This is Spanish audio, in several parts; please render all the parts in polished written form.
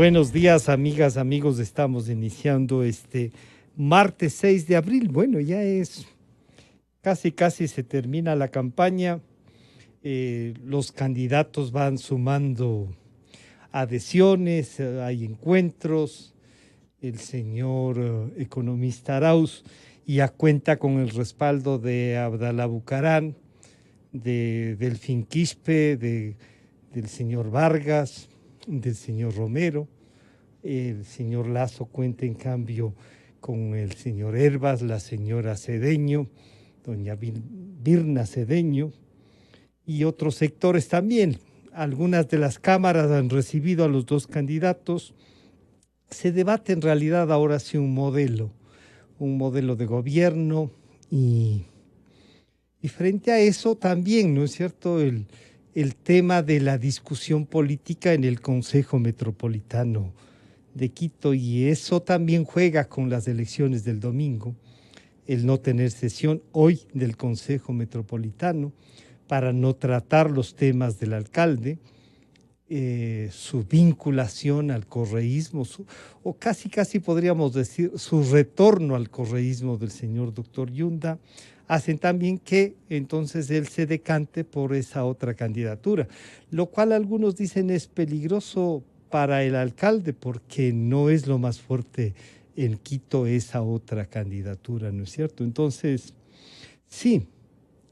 Buenos días, amigas, amigos. Estamos iniciando este martes 6 de abril. Bueno, ya es casi se termina la campaña. Los candidatos van sumando adhesiones, hay encuentros. El señor economista Arauz ya cuenta con el respaldo de Abdalá Bucarán, de Delfín Quispe, del señor Vargas, del señor Romero. El señor Lazo cuenta en cambio con el señor Hervas, la señora Cedeño, doña Virna Cedeño y otros sectores también. Algunas de las cámaras han recibido a los dos candidatos. Se debate en realidad ahora sí un modelo de gobierno y frente a eso también, ¿no es cierto?, el tema de la discusión política en el Consejo Metropolitano de Quito, y eso también juega con las elecciones del domingo, el no tener sesión hoy del Consejo Metropolitano para no tratar los temas del alcalde, su vinculación al correísmo, o casi podríamos decir su retorno al correísmo del señor doctor Yunda, hacen también que entonces él se decante por esa otra candidatura, lo cual algunos dicen es peligroso para el alcalde porque no es lo más fuerte en Quito esa otra candidatura, ¿no es cierto? Entonces, sí,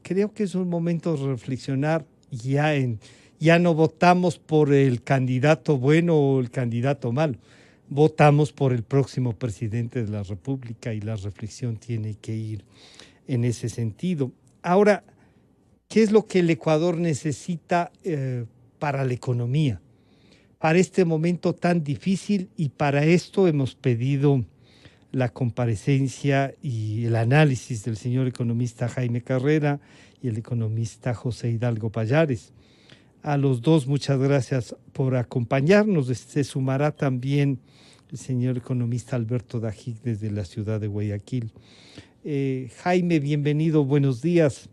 creo que es un momento de reflexionar ya no votamos por el candidato bueno o el candidato malo, votamos por el próximo presidente de la República y la reflexión tiene que ir en ese sentido. Ahora, ¿qué es lo que el Ecuador necesita para la economía? Para este momento tan difícil, y para esto hemos pedido la comparecencia y el análisis del señor economista Jaime Carrera y el economista José Hidalgo Payares. A los dos, muchas gracias por acompañarnos. Se sumará también el señor economista Alberto Dajic desde la ciudad de Guayaquil. Jaime, bienvenido, buenos días.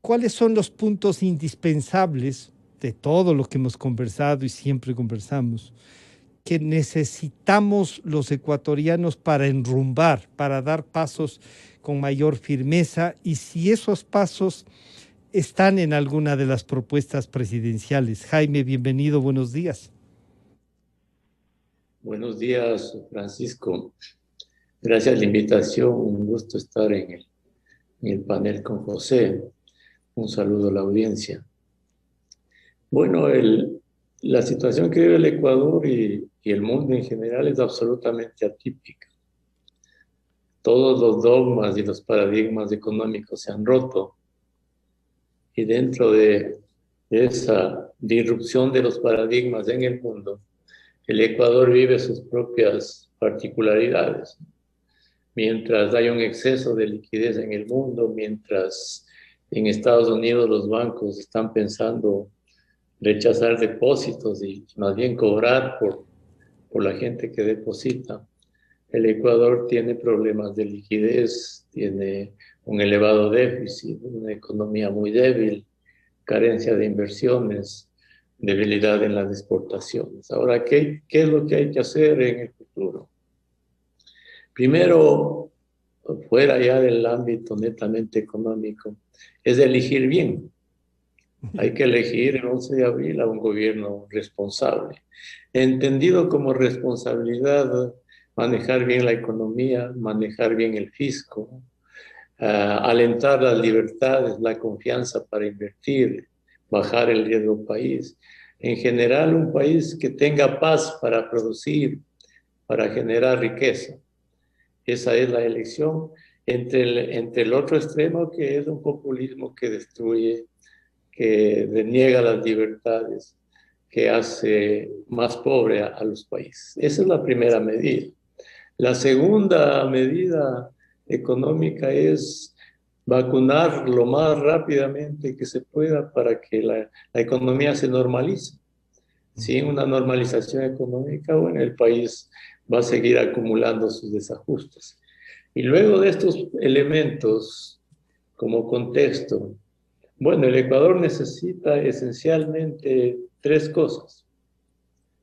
¿Cuáles son los puntos indispensables de todo lo que hemos conversado y siempre conversamos, que necesitamos los ecuatorianos para enrumbar, para dar pasos con mayor firmeza, y si esos pasos están en alguna de las propuestas presidenciales? Jaime, bienvenido, buenos días. Buenos días, Francisco. Gracias por la invitación. Un gusto estar en el panel con José. Un saludo a la audiencia. Bueno, la situación que vive el Ecuador y el mundo en general es absolutamente atípica. Todos los dogmas y los paradigmas económicos se han roto, y dentro de esa disrupción de los paradigmas en el mundo, el Ecuador vive sus propias particularidades. Mientras hay un exceso de liquidez en el mundo, mientras en Estados Unidos los bancos están pensando rechazar depósitos y más bien cobrar por la gente que deposita, el Ecuador tiene problemas de liquidez, tiene un elevado déficit, una economía muy débil, carencia de inversiones, debilidad en las exportaciones. Ahora, ¿qué es lo que hay que hacer en el futuro? Primero, fuera ya del ámbito netamente económico, es elegir bien. Hay que elegir el 11 de abril a un gobierno responsable, entendido como responsabilidad manejar bien la economía, manejar bien el fisco, alentar las libertades, la confianza para invertir, bajar el riesgo país. En general, un país que tenga paz para producir, para generar riqueza. Esa es la elección entre el otro extremo, que es un populismo que destruye, que deniega las libertades, que hace más pobre a los países. Esa es la primera medida. La segunda medida económica es vacunar lo más rápidamente que se pueda para que la economía se normalice. Sin una normalización económica, bueno, el país va a seguir acumulando sus desajustes. Y luego de estos elementos como contexto, bueno, el Ecuador necesita esencialmente tres cosas: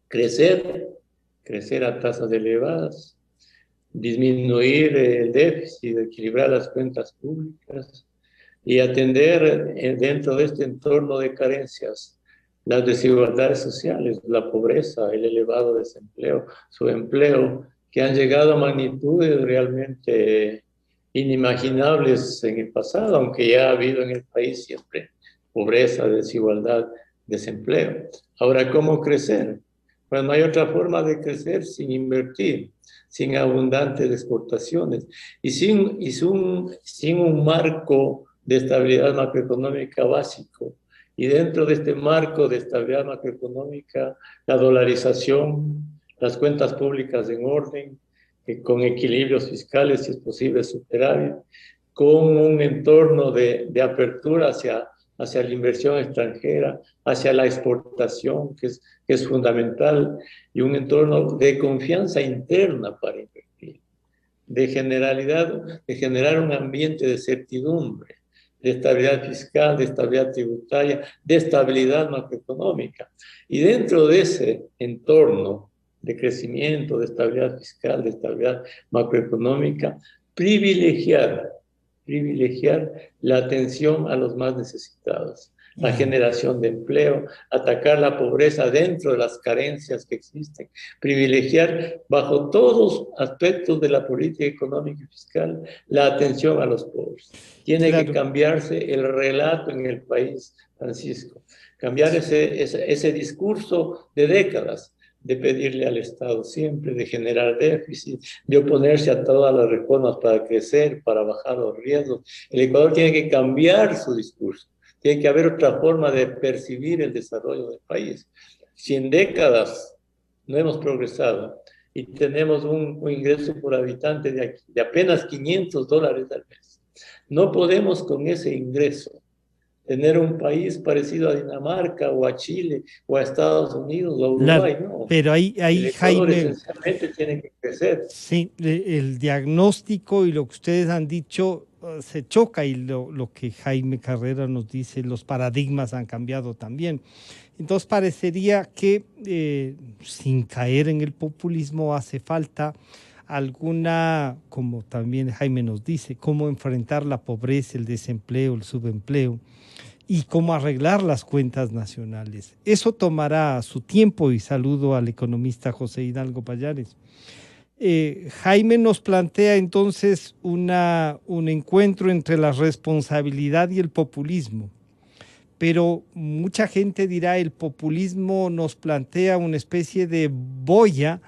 crecer, crecer a tasas elevadas, disminuir el déficit, equilibrar las cuentas públicas y atender dentro de este entorno de carencias las desigualdades sociales, la pobreza, el elevado desempleo, subempleo, que han llegado a magnitudes realmente inimaginables en el pasado, aunque ya ha habido en el país siempre pobreza, desigualdad, desempleo. Ahora, ¿cómo crecer? Pues no hay otra forma de crecer sin invertir, sin abundantes exportaciones sin un marco de estabilidad macroeconómica básico. Y dentro de este marco de estabilidad macroeconómica, la dolarización, las cuentas públicas en orden, con equilibrios fiscales, si es posible, superávit, con un entorno de apertura hacia la inversión extranjera, hacia la exportación, que es fundamental, y un entorno de confianza interna para invertir, de generar un ambiente de certidumbre, de estabilidad fiscal, de estabilidad tributaria, de estabilidad macroeconómica. Y dentro de ese entorno de crecimiento, de estabilidad fiscal, de estabilidad macroeconómica, privilegiar la atención a los más necesitados, la generación de empleo, atacar la pobreza dentro de las carencias que existen, privilegiar bajo todos aspectos de la política económica y fiscal la atención a los pobres. Tiene que cambiarse el relato en el país, Francisco, cambiar ese discurso de décadas de pedirle al Estado siempre, de generar déficit, de oponerse a todas las reformas para crecer, para bajar los riesgos. El Ecuador tiene que cambiar su discurso, tiene que haber otra forma de percibir el desarrollo del país. Si en décadas no hemos progresado y tenemos un ingreso por habitante de apenas $500 al mes, no podemos con ese ingreso tener un país parecido a Dinamarca o a Chile o a Estados Unidos o a Uruguay, no. Pero ahí El Ecuador Jaime, esencialmente tiene que crecer. sí, el diagnóstico y lo que ustedes han dicho se choca y lo que Jaime Carrera nos dice, los paradigmas han cambiado también. Entonces parecería que sin caer en el populismo hace falta alguna, como también Jaime nos dice, cómo enfrentar la pobreza, el desempleo, el subempleo y cómo arreglar las cuentas nacionales. Eso tomará su tiempo y saludo al economista José Hidalgo Payares. Jaime nos plantea entonces un encuentro entre la responsabilidad y el populismo, pero mucha gente dirá el populismo nos plantea una especie de boya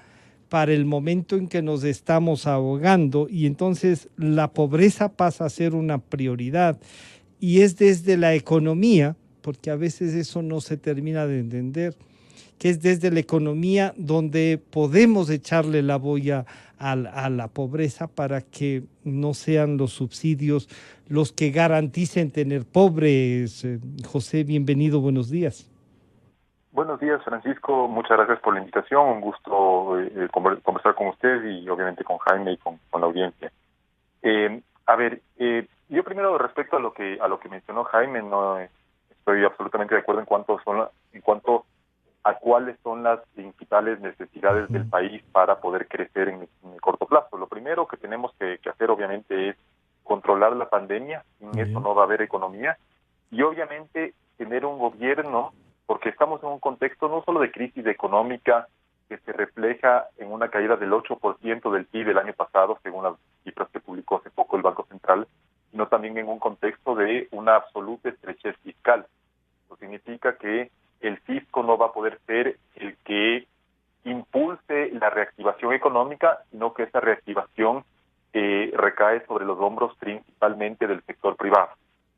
para el momento en que nos estamos ahogando y entonces la pobreza pasa a ser una prioridad y es desde la economía, porque a veces eso no se termina de entender, que es desde la economía donde podemos echarle la boya a la pobreza para que no sean los subsidios los que garanticen tener pobres. José, bienvenido, buenos días. Buenos días, Francisco. Muchas gracias por la invitación. Un gusto conversar con usted y obviamente con Jaime y con la audiencia. Yo primero respecto a lo que mencionó Jaime, no estoy absolutamente de acuerdo en cuanto a cuáles son las principales necesidades del país para poder crecer en el corto plazo. Lo primero que tenemos que hacer obviamente es controlar la pandemia, sin eso no va a haber economía, y obviamente tener un gobierno, porque estamos en un contexto no solo de crisis económica que se refleja en una caída del 8% del PIB el año pasado, según las cifras que publicó hace poco el Banco Central, sino también en un contexto de una absoluta estrechez fiscal. Eso significa que el fisco no va a poder ser el que impulse la reactivación económica, sino que esa reactivación recae sobre los hombros principalmente del sector privado.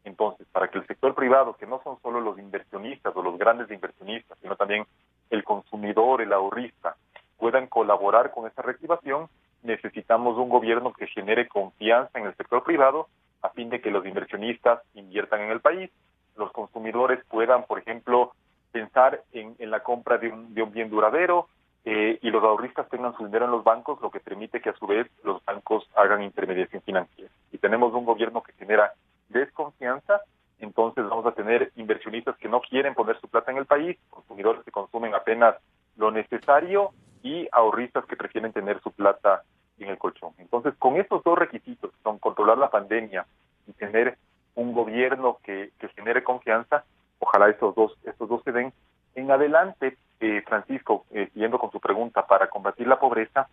Entonces, para que el sector privado, que no son solo los inversionistas o los grandes inversionistas, sino también el consumidor, el ahorrista, puedan colaborar con esa reactivación, necesitamos un gobierno que genere confianza en el sector privado a fin de que los inversionistas inviertan en el país, los consumidores puedan, por ejemplo, pensar en la compra de un bien duradero y los ahorristas tengan su dinero en los bancos, lo que permite que a su vez los bancos hagan intermediación financiera. Si tenemos un gobierno que genera desconfianza, entonces vamos a tener inversionistas que no quieren poner su plata en el país, consumidores que consumen apenas lo necesario y ahorristas que prefieren tener su plata en el colchón. Entonces, con estos dos requisitos, son controlar la pandemia y tener un gobierno que genere confianza, ojalá estos dos se den. En adelante, Francisco, siguiendo con su pregunta, para combatir la pobreza,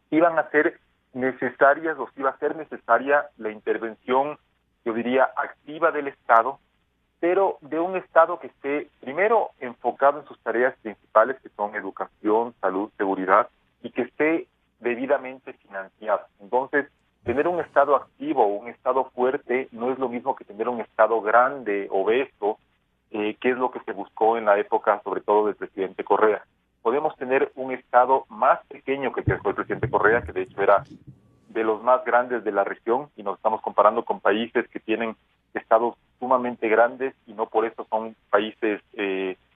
iban a ser necesarias, o si iba a ser necesaria la intervención, yo diría, activa del Estado, pero de un Estado que esté primero enfocado en sus tareas principales, que son educación, salud, seguridad, y que esté debidamente financiado. Entonces, tener un Estado activo, un Estado fuerte, no es lo mismo que tener un Estado grande, obeso, que es lo que se buscó en la época, sobre todo del presidente Correa. Podemos tener un Estado más pequeño que el que fue el presidente Correa, que de hecho era de los más grandes de la región, y nos estamos comparando con países que tienen estados sumamente grandes y no por eso son países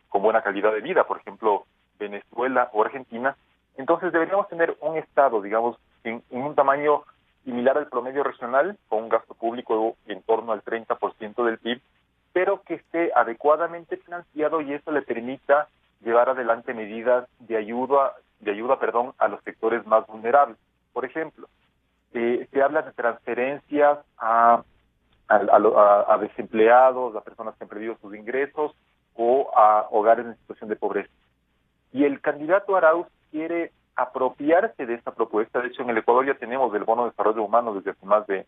con buena calidad de vida, por ejemplo, Venezuela o Argentina. Entonces deberíamos tener un Estado, digamos, en un tamaño similar al promedio regional, con un gasto público en torno al 30% del PIB, pero que esté adecuadamente financiado y eso le permita llevar adelante medidas de ayuda, a los sectores más vulnerables. Por ejemplo, se habla de transferencias a desempleados, a personas que han perdido sus ingresos o a hogares en situación de pobreza. Y el candidato Arauz quiere apropiarse de esta propuesta. De hecho, en el Ecuador ya tenemos el bono de desarrollo humano desde hace más de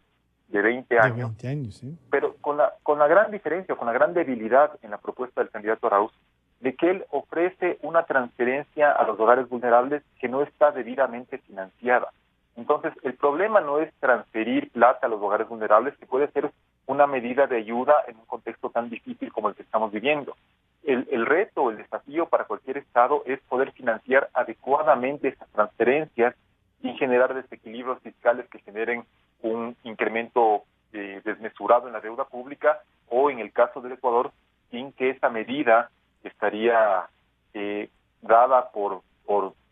20 años. De 20 años, sí. Pero con la gran diferencia, con la gran debilidad en la propuesta del candidato Arauz, de que él ofrece una transferencia a los hogares vulnerables que no está debidamente financiada. Entonces, el problema no es transferir plata a los hogares vulnerables, que puede ser una medida de ayuda en un contexto tan difícil como el que estamos viviendo. El reto, el desafío para cualquier Estado es poder financiar adecuadamente esas transferencias sin generar desequilibrios fiscales que generen un incremento desmesurado en la deuda pública, o en el caso del Ecuador, sin que esa medida estaría dada por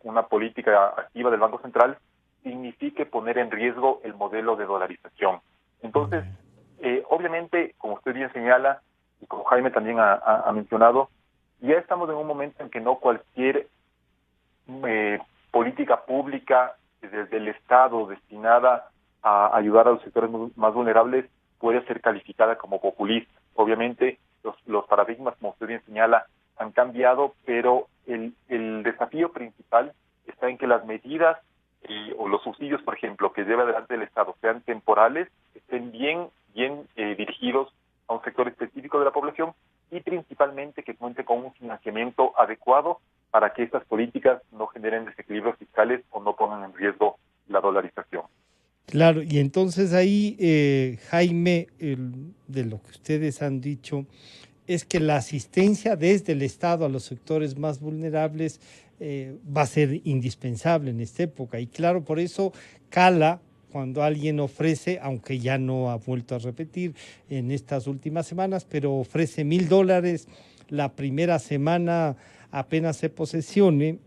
una política activa del Banco Central signifique poner en riesgo el modelo de dolarización. Entonces, obviamente, como usted bien señala, y como Jaime también ha mencionado, ya estamos en un momento en que no cualquier política pública desde el Estado destinada a ayudar a los sectores más vulnerables puede ser calificada como populista. Obviamente, los paradigmas, como usted bien señala, han cambiado, pero el desafío principal está en que las medidas o los subsidios, por ejemplo, que lleva adelante el Estado, sean temporales, estén bien dirigidos a un sector específico de la población y principalmente que cuente con un financiamiento adecuado para que estas políticas no generen desequilibrios fiscales o no pongan en riesgo la dolarización. Claro, y entonces ahí, Jaime, de lo que ustedes han dicho, es que la asistencia desde el Estado a los sectores más vulnerables va a ser indispensable en esta época. Y claro, por eso cala cuando alguien ofrece, aunque ya no ha vuelto a repetir en estas últimas semanas, pero ofrece $1,000 la primera semana apenas se posesione,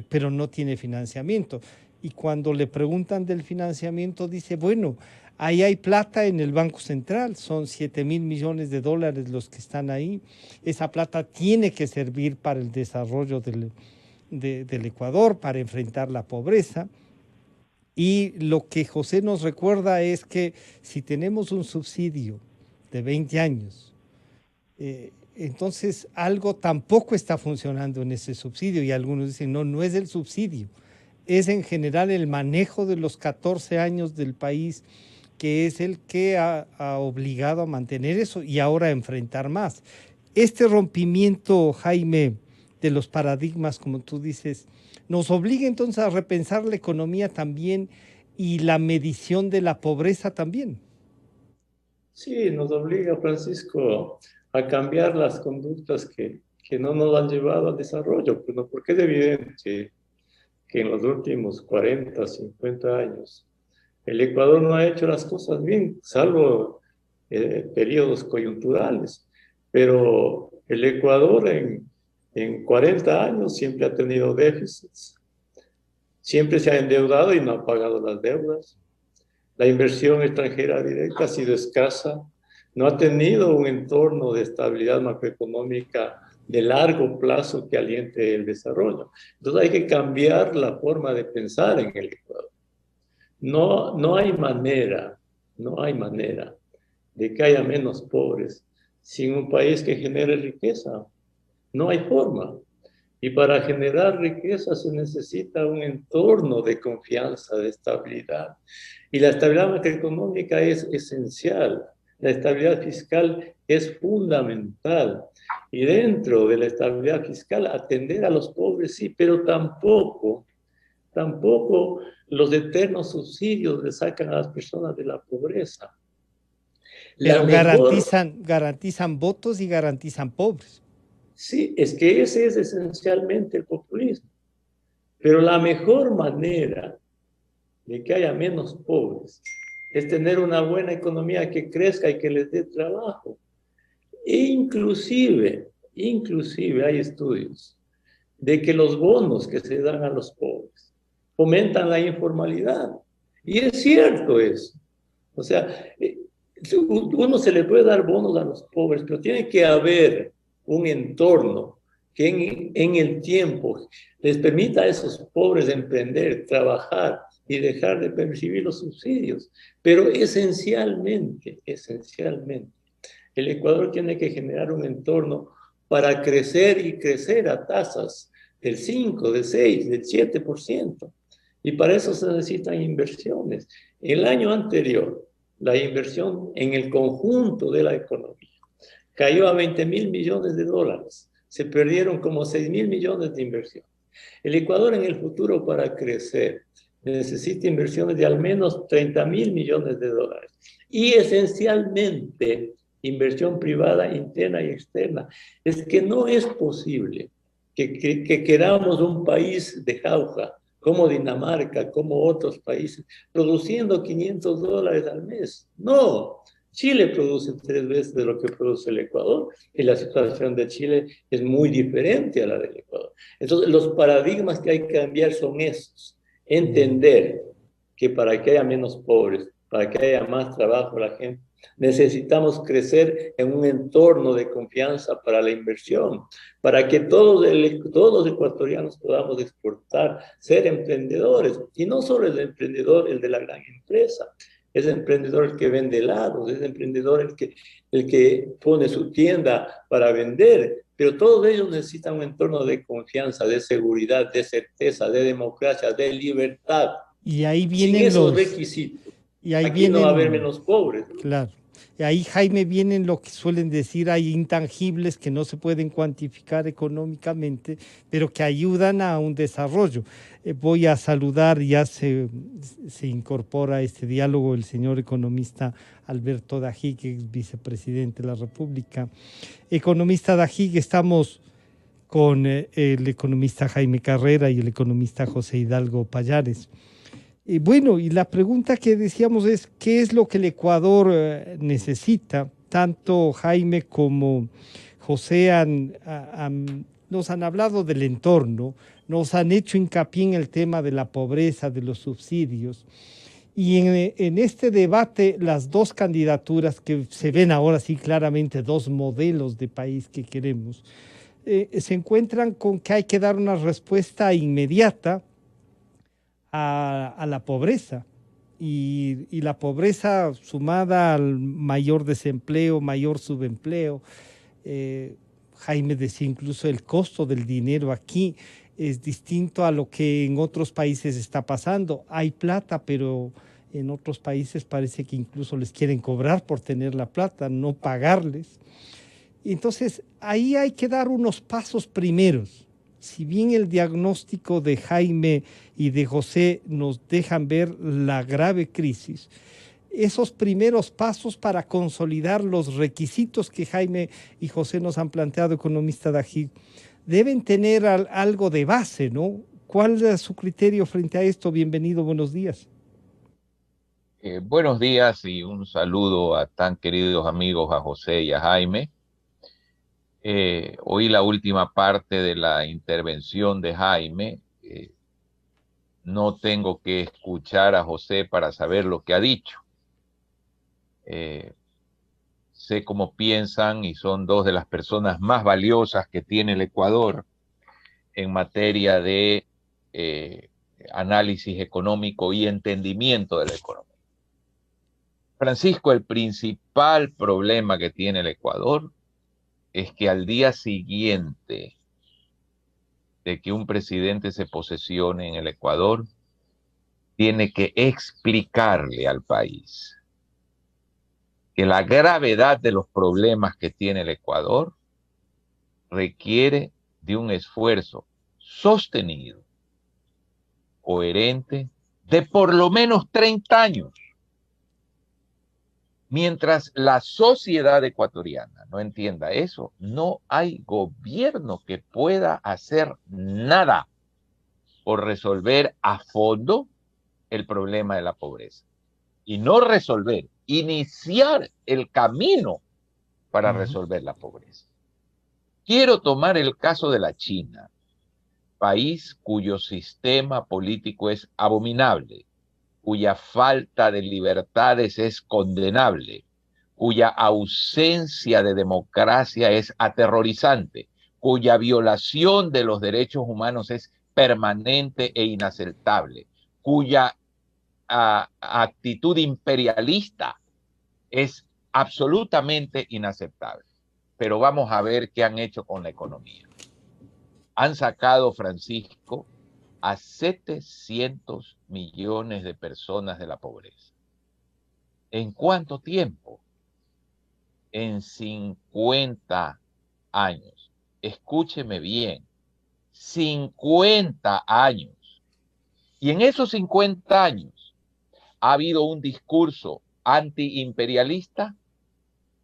pero no tiene financiamiento. Y cuando le preguntan del financiamiento, dice, bueno, ahí hay plata en el Banco Central, son 7,000 millones de dólares los que están ahí. Esa plata tiene que servir para el desarrollo del Ecuador, para enfrentar la pobreza. Y lo que José nos recuerda es que si tenemos un subsidio de 20 años, entonces algo tampoco está funcionando en ese subsidio. Y algunos dicen, no es el subsidio, es en general el manejo de los 14 años del país, que es el que ha obligado a mantener eso y ahora a enfrentar más. Este rompimiento, Jaime, de los paradigmas, como tú dices, nos obliga entonces a repensar la economía también y la medición de la pobreza también. Sí, nos obliga, Francisco, a cambiar las conductas que no nos han llevado al desarrollo, porque es evidente que en los últimos 40, 50 años el Ecuador no ha hecho las cosas bien, salvo periodos coyunturales, pero el Ecuador en 40 años siempre ha tenido déficits, siempre se ha endeudado y no ha pagado las deudas. La inversión extranjera directa ha sido escasa, no ha tenido un entorno de estabilidad macroeconómica de largo plazo que aliente el desarrollo. Entonces hay que cambiar la forma de pensar en el Ecuador. No hay manera, no hay manera de que haya menos pobres sin un país que genere riqueza. No hay forma. Y para generar riqueza se necesita un entorno de confianza, de estabilidad. Y la estabilidad macroeconómica es esencial. La estabilidad fiscal es fundamental. Y dentro de la estabilidad fiscal, atender a los pobres, sí, pero tampoco los eternos subsidios le sacan a las personas de la pobreza. La Pero mejor, garantizan votos y garantizan pobres. sí, es que ese es esencialmente el populismo. Pero la mejor manera de que haya menos pobres es tener una buena economía que crezca y que les dé trabajo. E inclusive hay estudios de que los bonos que se dan a los pobres fomentan la informalidad. Y es cierto eso. O sea, uno se le puede dar bonos a los pobres, pero tiene que haber un entorno que en el tiempo les permita a esos pobres emprender, trabajar y dejar de percibir los subsidios. Pero esencialmente, el Ecuador tiene que generar un entorno para crecer y crecer a tasas del 5, del 6, del 7%. Y para eso se necesitan inversiones. El año anterior, la inversión en el conjunto de la economía cayó a 20.000 millones de dólares. Se perdieron como 6.000 millones de inversión. El Ecuador en el futuro para crecer necesita inversiones de al menos 30.000 millones de dólares. Y esencialmente inversión privada interna y externa. Es que no es posible que queramos un país de jauja como Dinamarca, como otros países, produciendo $500 al mes. No, Chile produce 3 veces de lo que produce el Ecuador y la situación de Chile es muy diferente a la del Ecuador. Entonces, los paradigmas que hay que cambiar son esos. Entender que para que haya menos pobres, para que haya más trabajo la gente, necesitamos crecer en un entorno de confianza para la inversión, para que todos los ecuatorianos podamos exportar, ser emprendedores. Y no solo el emprendedor, el de la gran empresa, es el emprendedor el que vende helados, es el emprendedor el que pone su tienda para vender, pero todos ellos necesitan un entorno de confianza, de seguridad, de certeza, de democracia, de libertad. Y ahí Sin vienen esos los, requisitos, y ahí aquí no va a haber vienen, menos pobres. claro. Y ahí, Jaime, vienen lo que suelen decir, hay intangibles que no se pueden cuantificar económicamente, pero que ayudan a un desarrollo. Voy a saludar, se incorpora a este diálogo el señor economista Alberto Dajig, que es vicepresidente de la República. Economista Dajig, estamos con el economista Jaime Carrera y el economista José Hidalgo Payares. Y bueno, y la pregunta que decíamos es, ¿qué es lo que el Ecuador necesita? Tanto Jaime como José nos han hablado del entorno, nos han hecho hincapié en el tema de la pobreza, de los subsidios. Y en este debate, las dos candidaturas que se ven ahora sí claramente, dos modelos de país que queremos, se encuentran con que hay que dar una respuesta inmediata a la pobreza. Y la pobreza sumada al mayor desempleo, mayor subempleo. Jaime decía incluso el costo del dinero aquí es distinto a lo que en otros países está pasando. Hay plata, pero en otros países parece que incluso les quieren cobrar por tener la plata, no pagarles. Entonces, ahí hay que dar unos pasos primeros. Si bien el diagnóstico de Jaime y de José nos dejan ver la grave crisis, esos primeros pasos para consolidar los requisitos que Jaime y José nos han planteado, economista Dajig, deben tener algo de base, ¿no? ¿Cuál es su criterio frente a esto? Bienvenido, buenos días. Buenos días y un saludo a tan queridos amigos, a José y a Jaime. Oí la última parte de la intervención de Jaime. No tengo que escuchar a José para saber lo que ha dicho. sé cómo piensan y son dos de las personas más valiosas que tiene el Ecuador en materia de análisis económico y entendimiento de la economía. Francisco, el principal problema que tiene el Ecuador es que al día siguiente de que un presidente se posesione en el Ecuador, tiene que explicarle al país que la gravedad de los problemas que tiene el Ecuador requiere de un esfuerzo sostenido, coherente, de por lo menos 30 años. Mientras la sociedad ecuatoriana no entienda eso, no hay gobierno que pueda hacer nada por resolver a fondo el problema de la pobreza. Y no resolver, iniciar el camino para resolver la pobreza. Quiero tomar el caso de la China, país cuyo sistema político es abominable, cuya falta de libertades es condenable, cuya ausencia de democracia es aterrorizante, cuya violación de los derechos humanos es permanente e inaceptable, cuya actitud imperialista es absolutamente inaceptable. Pero vamos a ver qué han hecho con la economía. Han sacado, Francisco, a 700 millones de personas de la pobreza. ¿En cuánto tiempo? En 50 años. Escúcheme bien, 50 años. Y en esos 50 años, ¿ha habido un discurso antiimperialista?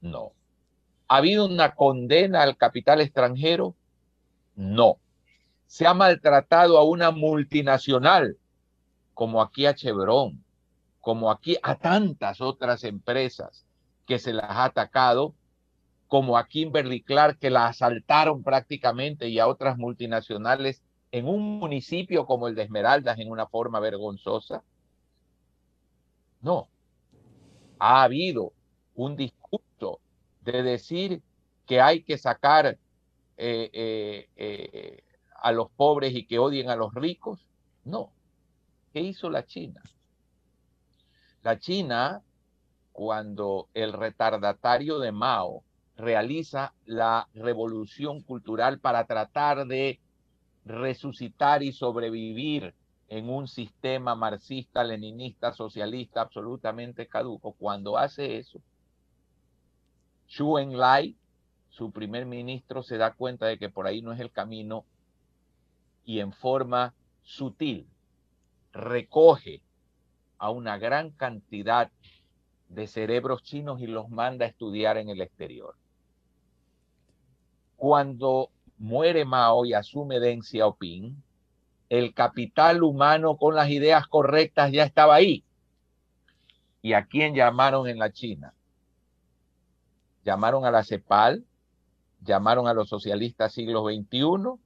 No. ¿Ha habido una condena al capital extranjero? No. ¿Se ha maltratado a una multinacional, como aquí a Chevron, como aquí a tantas otras empresas que se las ha atacado, como a Kimberly-Clark, que la asaltaron prácticamente, y a otras multinacionales en un municipio como el de Esmeraldas en una forma vergonzosa? No. Ha habido un discurso de decir que hay que sacar a los pobres y que odien a los ricos. No. ¿Qué hizo la China? La China, cuando el retardatario de Mao realiza la revolución cultural para tratar de resucitar y sobrevivir en un sistema marxista, leninista, socialista absolutamente caduco, cuando hace eso, Zhou Enlai, su primer ministro, se da cuenta de que por ahí no es el camino y en forma sutil recoge a una gran cantidad de cerebros chinos y los manda a estudiar en el exterior. Cuando muere Mao y asume Deng Xiaoping, el capital humano con las ideas correctas ya estaba ahí. ¿Y a quién llamaron en la China? Llamaron a la CEPAL, llamaron a los socialistas siglo XXI,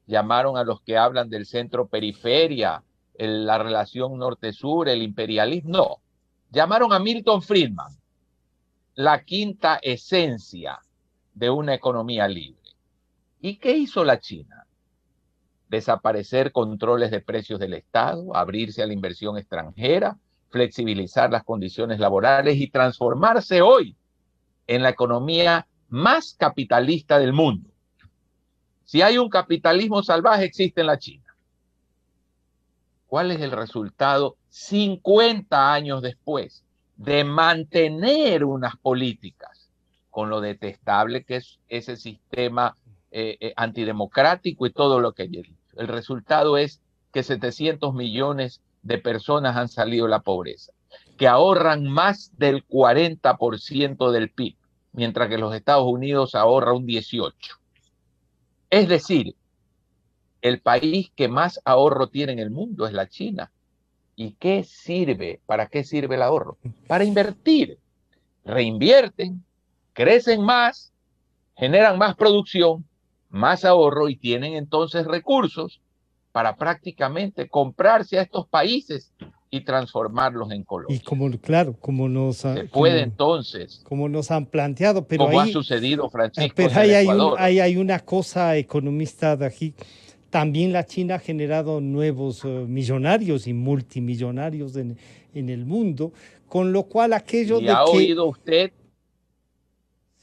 llamaron a los que hablan del centro-periferia, la relación norte-sur, el imperialismo. No, llamaron a Milton Friedman, la quinta esencia de una economía libre. ¿Y qué hizo la China? Desaparecer controles de precios del Estado, abrirse a la inversión extranjera, flexibilizar las condiciones laborales y transformarse hoy en la economía más capitalista del mundo. Si hay un capitalismo salvaje, existe en la China. ¿Cuál es el resultado 50 años después de mantener unas políticas con lo detestable que es ese sistema antidemocrático y todo lo que he dicho? El resultado es que 700 millones de personas han salido de la pobreza, que ahorran más del 40% del PIB, mientras que los Estados Unidos ahorra un 18%. Es decir, el país que más ahorro tiene en el mundo es la China. ¿Y qué sirve? ¿Para qué sirve el ahorro? Para invertir. Reinvierten, crecen más, generan más producción, más ahorro y tienen entonces recursos para prácticamente comprarse a estos países y transformarlos en Y colonias. como, claro, como nos, Se puede entonces, como nos han planteado, pero como ha ahí, sucedido, Francisco, pero en el Ecuador. ahí hay una cosa economista de aquí. También la China ha generado nuevos millonarios y multimillonarios en el mundo, con lo cual aquello ¿Y de ha que... oído usted,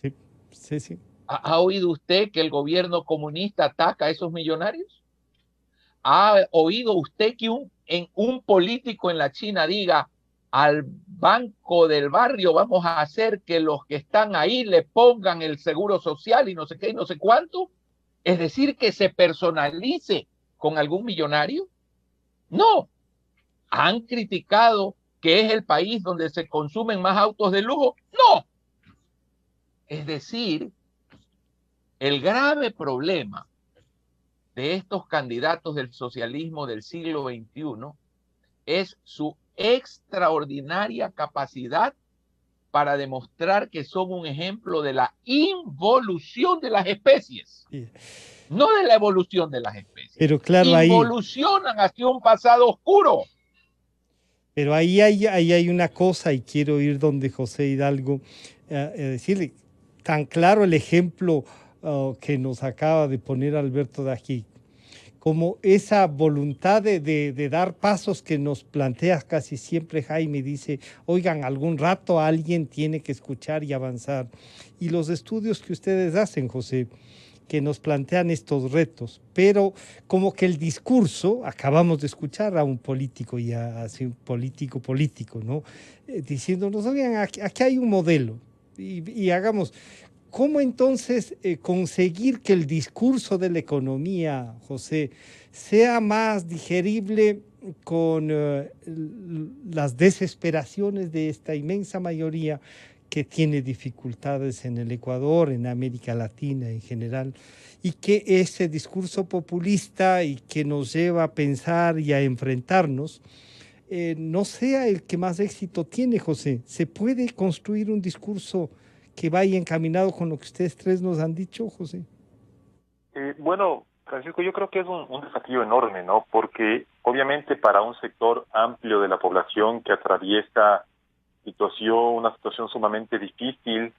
Sí, sí, sí. ha oído usted que el gobierno comunista ataca a esos millonarios? ¿Ha oído usted que un político en la China diga al banco del barrio vamos a hacer que los que están ahí le pongan el seguro social y no sé qué y no sé cuánto? Es decir, que se personalice con algún millonario. No, han criticado que es el país donde se consumen más autos de lujo. No, es decir, el grave problema de estos candidatos del socialismo del siglo XXI es su extraordinaria capacidad para demostrar que son un ejemplo de la involución de las especies, Sí. no de la evolución de las especies. Pero claro, Involucionan hacia un pasado oscuro. pero ahí hay una cosa y quiero ir donde José Hidalgo decirle, tan claro el ejemplo que nos acaba de poner Alberto de aquí, como esa voluntad de dar pasos que nos plantea casi siempre Jaime, dice, oigan, algún rato alguien tiene que escuchar y avanzar. Y los estudios que ustedes hacen, José, que nos plantean estos retos, pero como que el discurso, acabamos de escuchar a un político y a un político, ¿no? Diciéndonos, oigan, aquí hay un modelo y hagamos. ¿Cómo entonces conseguir que el discurso de la economía, José, sea más digerible con las desesperaciones de esta inmensa mayoría que tiene dificultades en el Ecuador, en América Latina en general, y que ese discurso populista y que nos lleva a pensar y a enfrentarnos no sea el que más éxito tiene, José? ¿Se puede construir un discurso que vaya encaminado con lo que ustedes tres nos han dicho, José? Bueno, Francisco, yo creo que es un desafío enorme, ¿no? Porque obviamente para un sector amplio de la población que atraviesa una situación sumamente difícil,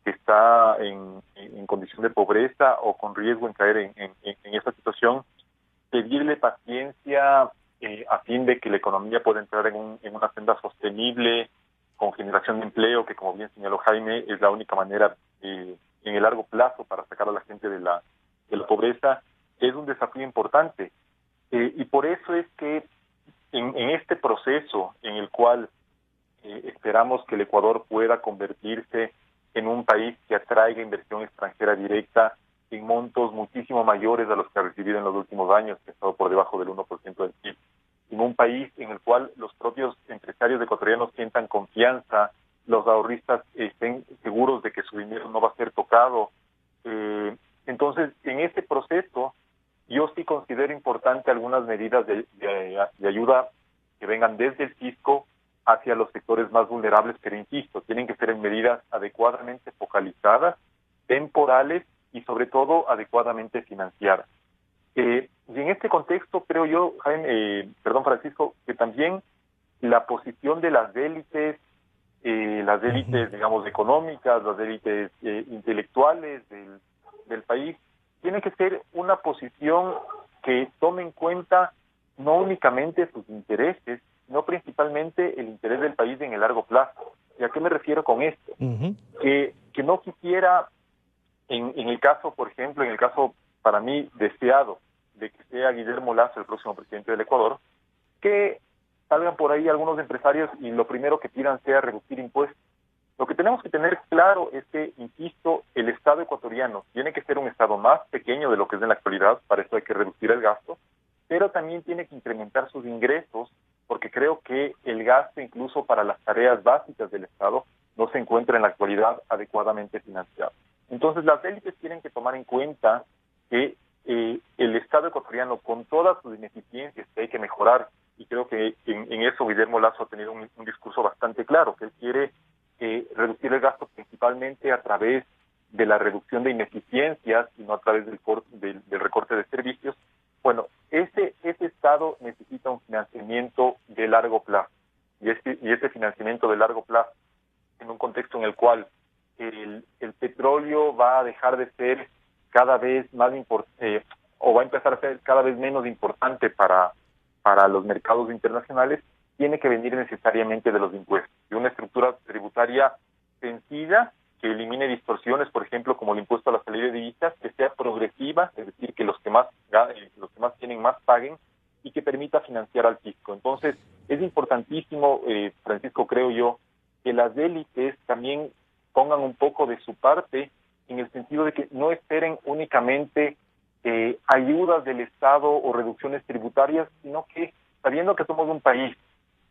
que está en condición de pobreza o con riesgo en caer en esta situación, pedirle paciencia a fin de que la economía pueda entrar en una senda sostenible, con generación de empleo, que como bien señaló Jaime, es la única manera en el largo plazo para sacar a la gente de la pobreza, es un desafío importante. Y por eso es que en este proceso en el cual esperamos que el Ecuador pueda convertirse en un país que atraiga inversión extranjera directa en montos muchísimo mayores a los que ha recibido en los últimos años, que ha estado por debajo del 1% del PIB, en un país en el cual los propios empresarios ecuatorianos sientan confianza, los ahorristas estén seguros de que su dinero no va a ser tocado. Entonces, en este proceso, yo sí considero importante algunas medidas de ayuda que vengan desde el fisco hacia los sectores más vulnerables, pero insisto, tienen que ser en medidas adecuadamente focalizadas, temporales y sobre todo adecuadamente financiadas. Y en este contexto creo yo, Francisco, que también la posición de las élites, digamos, económicas, las élites intelectuales del país, tiene que ser una posición que tome en cuenta no únicamente sus intereses, sino principalmente el interés del país en el largo plazo. ¿Y a qué me refiero con esto? Que no quisiera, en el caso, por ejemplo, en el caso para mí deseado de que sea Guillermo Lasso el próximo presidente del Ecuador, que salgan por ahí algunos empresarios y lo primero que pidan sea reducir impuestos. Lo que tenemos que tener claro es que, insisto, el Estado ecuatoriano tiene que ser un Estado más pequeño de lo que es en la actualidad, para eso hay que reducir el gasto, pero también tiene que incrementar sus ingresos, porque creo que el gasto incluso para las tareas básicas del Estado no se encuentra en la actualidad adecuadamente financiado. Entonces las élites tienen que tomar en cuenta que el Estado ecuatoriano, con todas sus ineficiencias que hay que mejorar, y creo que en eso Guillermo Lasso ha tenido un discurso bastante claro, que él quiere reducir el gasto principalmente a través de la reducción de ineficiencias y no a través del recorte de servicios. Bueno, ese Estado necesita un financiamiento de largo plazo. y este financiamiento de largo plazo, en un contexto en el cual el petróleo va a dejar de ser cada vez más importante, o va a empezar a ser cada vez menos importante para los mercados internacionales, tiene que venir necesariamente de los impuestos, de una estructura tributaria sencilla que elimine distorsiones, por ejemplo, como el impuesto a la salida de divisas, que sea progresiva, es decir, que los que más tienen más paguen, y que permita financiar al fisco. Entonces, es importantísimo, Francisco, creo yo, que las élites también pongan un poco de su parte, en el sentido de que no esperen únicamente ayudas del Estado o reducciones tributarias, sino que, sabiendo que somos un país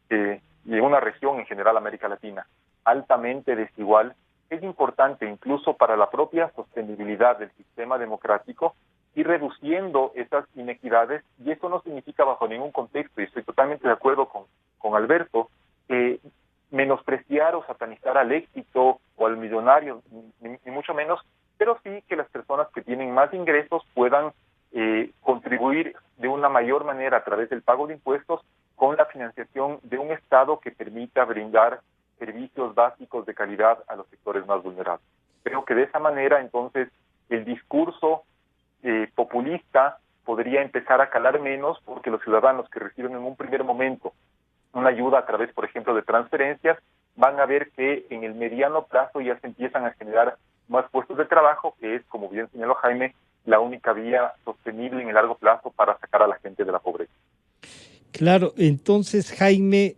y una región en general, América Latina, altamente desigual, es importante incluso para la propia sostenibilidad del sistema democrático ir reduciendo esas inequidades, y eso no significa bajo ningún contexto, y estoy totalmente de acuerdo con Alberto, menospreciar o satanizar al éxito o al millonario, ni mucho menos, pero sí que las personas que tienen más ingresos puedan contribuir de una mayor manera a través del pago de impuestos con la financiación de un Estado que permita brindar servicios básicos de calidad a los sectores más vulnerables. Creo que de esa manera, entonces, el discurso populista podría empezar a calar menos, porque los ciudadanos que reciben en un primer momento una ayuda a través, por ejemplo, de transferencias, van a ver que en el mediano plazo ya se empiezan a generar más puestos de trabajo, que es, como bien señaló Jaime, la única vía sostenible en el largo plazo para sacar a la gente de la pobreza. Claro, entonces, Jaime,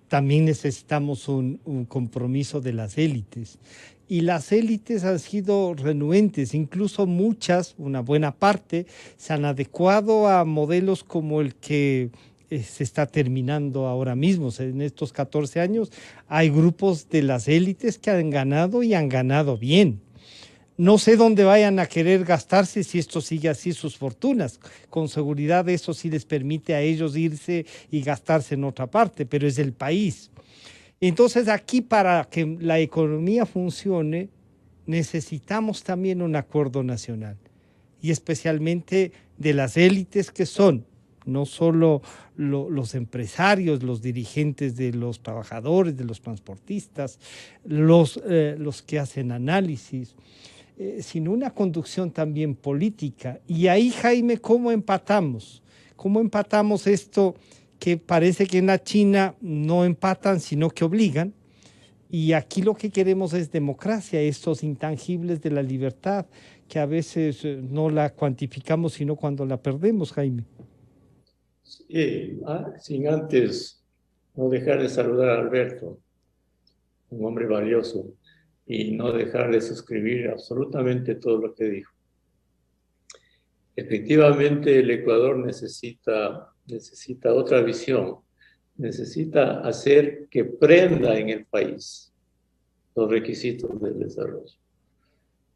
también necesitamos un compromiso de las élites. Y las élites han sido renuentes, incluso muchas, una buena parte, se han adecuado a modelos como el que se está terminando ahora mismo. En estos 14 años hay grupos de las élites que han ganado y han ganado bien. No sé dónde vayan a querer gastarse si esto sigue así sus fortunas. Con seguridad eso sí les permite a ellos irse y gastarse en otra parte, pero es el país. Entonces aquí, para que la economía funcione, necesitamos también un acuerdo nacional, y especialmente de las élites, que son no solo los empresarios, los dirigentes de los trabajadores, de los transportistas, los que hacen análisis, sino una conducción también política. Y ahí, Jaime, ¿cómo empatamos? ¿Cómo empatamos esto que parece que en la China no empatan, sino que obligan? Y aquí lo que queremos es democracia, estos intangibles de la libertad, que a veces no la cuantificamos, sino cuando la perdemos, Jaime. Sí, sin antes no dejar de saludar a Alberto, un hombre valioso, y no dejar de suscribir absolutamente todo lo que dijo. Efectivamente, el Ecuador necesita otra visión, necesita hacer que prenda en el país los requisitos del desarrollo.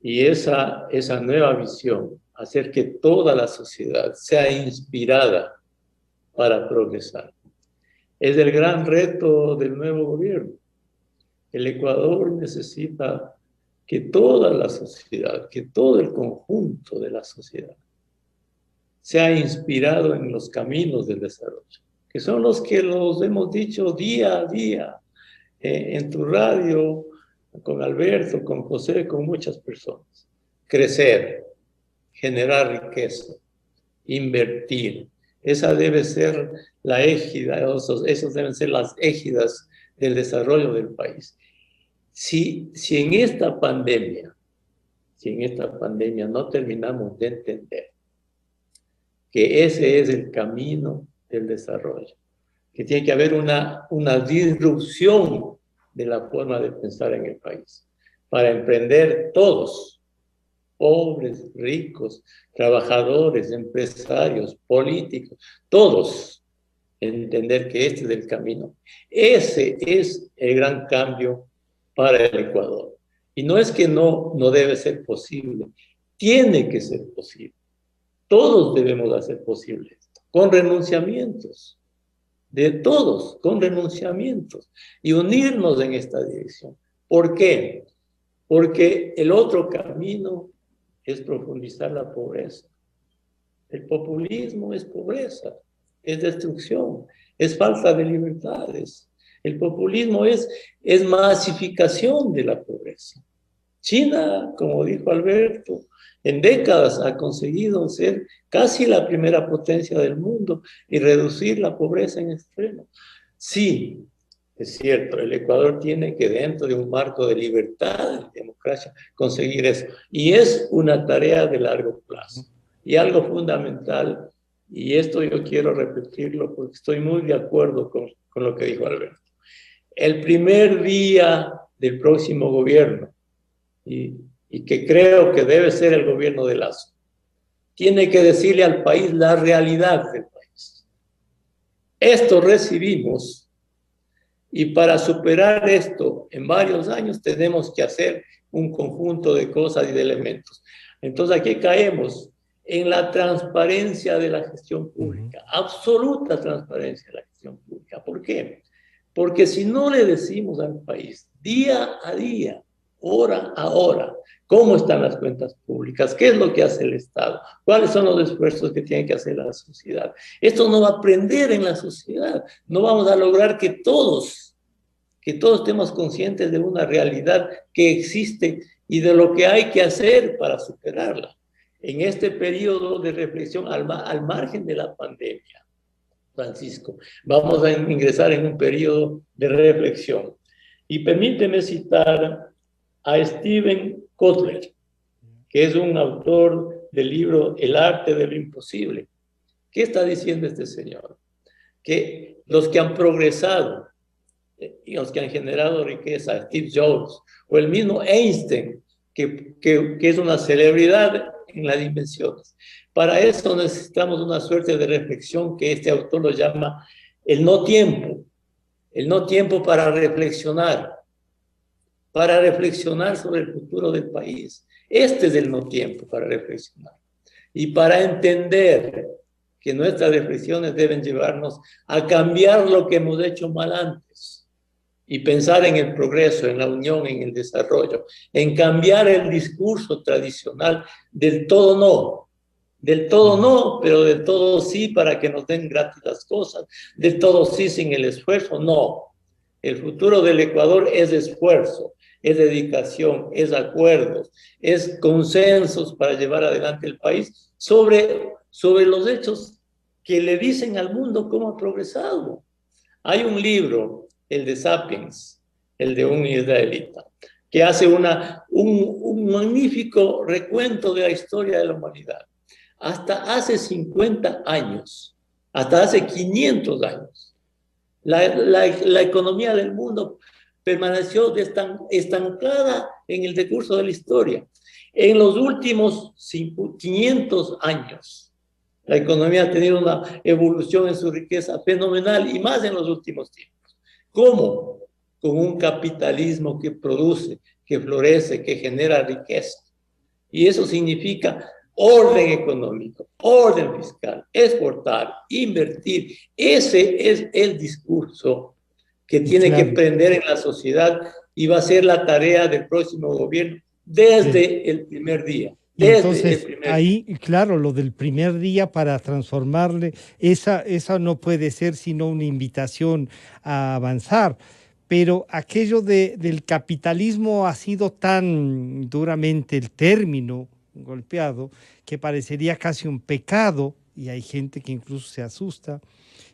Y esa nueva visión, hacer que toda la sociedad sea inspirada para progresar, es el gran reto del nuevo gobierno. El Ecuador necesita que toda la sociedad, que todo el conjunto de la sociedad sea inspirado en los caminos del desarrollo, que son los que los hemos dicho día a día en tu radio, con Alberto, con José, con muchas personas. Crecer, generar riqueza, invertir. Esa debe ser la égida, esas deben ser las égidas del desarrollo del país. Si en esta pandemia no terminamos de entender que ese es el camino del desarrollo, que tiene que haber una disrupción de la forma de pensar en el país, para emprender todos, pobres, ricos, trabajadores, empresarios, políticos, todos, entender que este es el camino. Ese es el gran cambio para el Ecuador. Y no es que no debe ser posible, tiene que ser posible. Todos debemos hacer posible esto, con renunciamientos, de todos, con renunciamientos, y unirnos en esta dirección. ¿Por qué? Porque el otro camino es profundizar la pobreza. El populismo es pobreza, es destrucción. es falta de libertades. El populismo es masificación de la pobreza. China, como dijo Alberto, en décadas ha conseguido ser casi la primera potencia del mundo y reducir la pobreza en extremo. Sí, es cierto, el Ecuador tiene que, dentro de un marco de libertad y democracia, conseguir eso. Y es una tarea de largo plazo. Y algo fundamental, y esto yo quiero repetirlo porque estoy muy de acuerdo con lo que dijo Alberto. El primer día del próximo gobierno, y que creo que debe ser el gobierno de Lazo, tiene que decirle al país la realidad del país. Esto recibimos, y para superar esto en varios años tenemos que hacer un conjunto de cosas y de elementos. Entonces aquí caemos en la transparencia de la gestión pública, absoluta transparencia de la gestión pública. ¿Por qué? Porque si no le decimos al país día a día, hora a hora, cómo están las cuentas públicas, qué es lo que hace el Estado, cuáles son los esfuerzos que tiene que hacer la sociedad, esto no va a aprender en la sociedad, no vamos a lograr que todos estemos conscientes de una realidad que existe y de lo que hay que hacer para superarla. En este periodo de reflexión, al margen de la pandemia, Francisco, vamos a ingresar en un periodo de reflexión. Y permíteme citar a Steven Kotler, que es un autor del libro El arte de lo imposible. ¿Qué está diciendo este señor? Que los que han progresado y los que han generado riqueza, Steve Jobs o el mismo Einstein, que es una celebridad en las dimensiones. Para eso necesitamos una suerte de reflexión que este autor lo llama el no tiempo para reflexionar sobre el futuro del país. Este es el no tiempo para reflexionar y para entender que nuestras reflexiones deben llevarnos a cambiar lo que hemos hecho mal antes y pensar en el progreso, en la unión, en el desarrollo, en cambiar el discurso tradicional del todo no, pero del todo sí para que nos den gratis las cosas, del todo sí sin el esfuerzo, no. El futuro del Ecuador es esfuerzo, es dedicación, es acuerdos, es consensos para llevar adelante el país sobre los hechos que le dicen al mundo cómo ha progresado. Hay un libro, el de Sapiens, el de un israelita, que hace un magnífico recuento de la historia de la humanidad. Hasta hace 50 años, hasta hace 500 años, la economía del mundo permaneció estancada en el decurso de la historia. En los últimos 500 años, la economía ha tenido una evolución en su riqueza fenomenal y más en los últimos tiempos. ¿Cómo? Con un capitalismo que produce, que florece, que genera riqueza. Y eso significa orden económico, orden fiscal, exportar, invertir. Ese es el discurso que tiene que prender en la sociedad y va a ser la tarea del próximo gobierno desde el primer día. Entonces, ahí, claro, lo del primer día para transformarle, esa no puede ser sino una invitación a avanzar. Pero aquello del capitalismo ha sido tan duramente el término golpeado que parecería casi un pecado, y hay gente que incluso se asusta,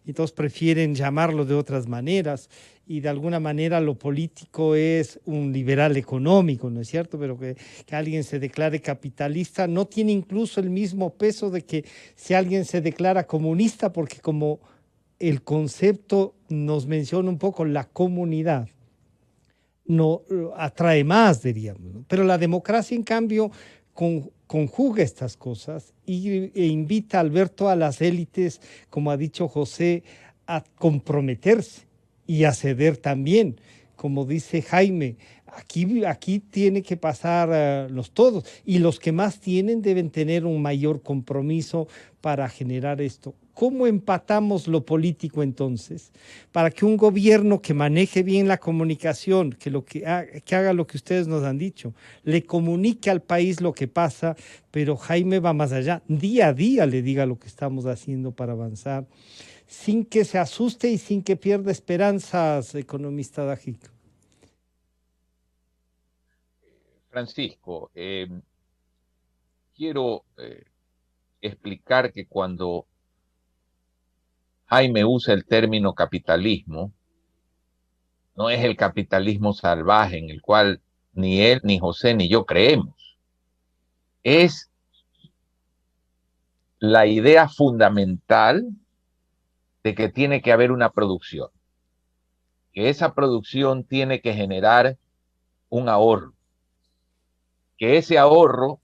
y todos prefieren llamarlo de otras maneras, y de alguna manera lo político es un liberal económico, ¿no es cierto? Pero que alguien se declare capitalista no tiene incluso el mismo peso de que si alguien se declara comunista, porque como el concepto nos menciona un poco la comunidad, no atrae más, diríamos, ¿no? Pero la democracia, en cambio, conjuga estas cosas e invita, Alberto, a las élites, como ha dicho José, a comprometerse y a ceder también. Como dice Jaime, aquí tiene que pasar los todos, y los que más tienen deben tener un mayor compromiso para generar esto. ¿Cómo empatamos lo político entonces? Para que un gobierno que maneje bien la comunicación, que haga lo que ustedes nos han dicho, le comunique al país lo que pasa, pero Jaime va más allá, día a día le diga lo que estamos haciendo para avanzar. sin que se asuste y sin que pierda esperanzas, economista Dajic? Francisco, quiero explicar que cuando Jaime usa el término capitalismo, no es el capitalismo salvaje en el cual ni él, ni José, ni yo creemos. Es la idea fundamental de que tiene que haber una producción, que esa producción tiene que generar un ahorro, que ese ahorro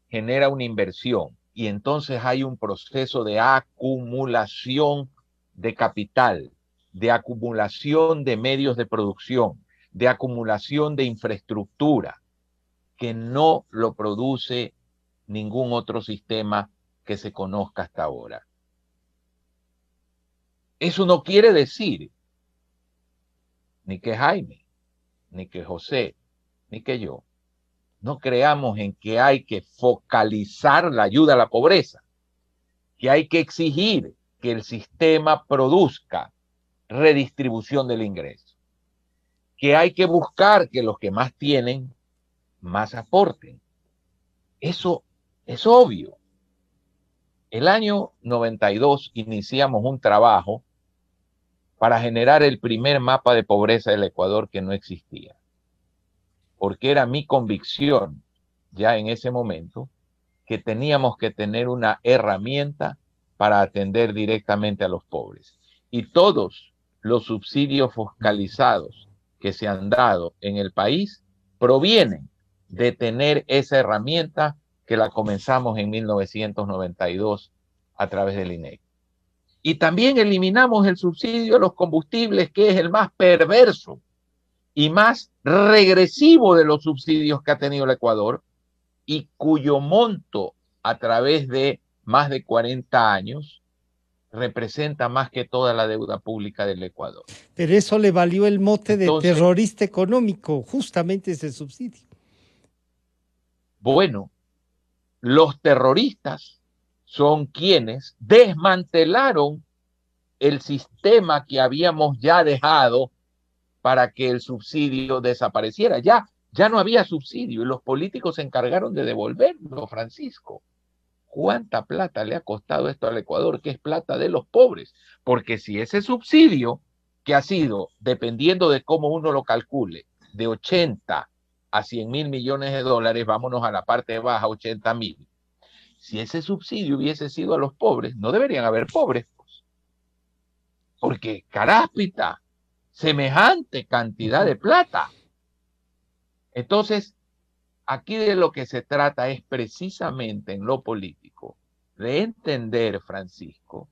genera una inversión y entonces hay un proceso de acumulación de capital, de acumulación de medios de producción, de acumulación de infraestructura, que no lo produce ningún otro sistema que se conozca hasta ahora. Eso no quiere decir ni que Jaime, ni que José, ni que yo no creamos en que hay que focalizar la ayuda a la pobreza, que hay que exigir que el sistema produzca redistribución del ingreso, que hay que buscar que los que más tienen, más aporten. Eso es obvio. El año 92 iniciamos un trabajo para generar el primer mapa de pobreza del Ecuador que no existía, porque era mi convicción ya en ese momento que teníamos que tener una herramienta para atender directamente a los pobres. Y todos los subsidios focalizados que se han dado en el país provienen de tener esa herramienta que la comenzamos en 1992 a través del INEC. Y también eliminamos el subsidio a los combustibles, que es el más perverso y más regresivo de los subsidios que ha tenido el Ecuador y cuyo monto a través de más de 40 años representa más que toda la deuda pública del Ecuador. Pero eso le valió el mote de terrorista económico, justamente ese subsidio. Bueno, los terroristas son quienes desmantelaron el sistema que habíamos ya dejado para que el subsidio desapareciera. Ya no había subsidio y los políticos se encargaron de devolverlo, Francisco. ¿Cuánta plata le ha costado esto al Ecuador? Que es plata de los pobres. Porque si ese subsidio, que ha sido, dependiendo de cómo uno lo calcule, de 80 a 100 mil millones de dólares, vámonos a la parte baja, 80 mil. Si ese subsidio hubiese sido a los pobres, no deberían haber pobres. Pues. Porque caráspita, semejante cantidad de plata. Entonces, aquí de lo que se trata es precisamente en lo político de entender, Francisco,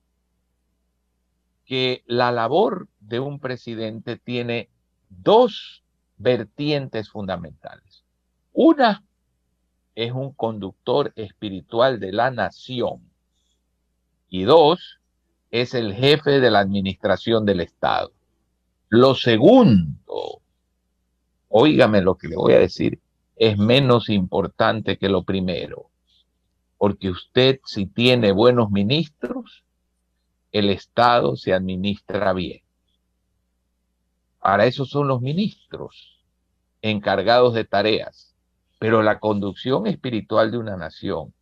que la labor de un presidente tiene dos vertientes fundamentales. Una es un conductor espiritual de la nación y dos es el jefe de la administración del Estado. Lo segundo, óigame lo que le voy a decir, es menos importante que lo primero, porque usted, si tiene buenos ministros, el Estado se administra bien. Para eso son los ministros encargados de tareas, pero la conducción espiritual de una nación,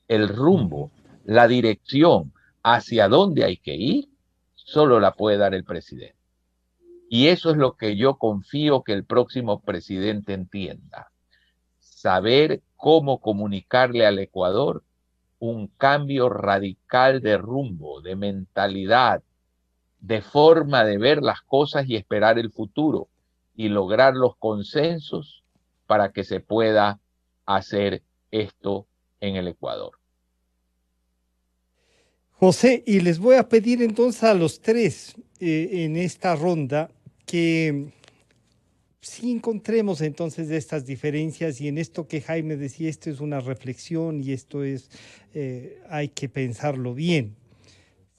el rumbo, la dirección hacia dónde hay que ir, solo la puede dar el presidente. Y eso es lo que yo confío que el próximo presidente entienda. Saber cómo comunicarle al Ecuador un cambio radical de rumbo, de mentalidad, de forma de ver las cosas y esperar el futuro y lograr los consensos para que se pueda hacer esto en el Ecuador. José, y les voy a pedir entonces a los tres en esta ronda que sí encontremos entonces estas diferencias y en esto que Jaime decía, esto es una reflexión y esto es, hay que pensarlo bien.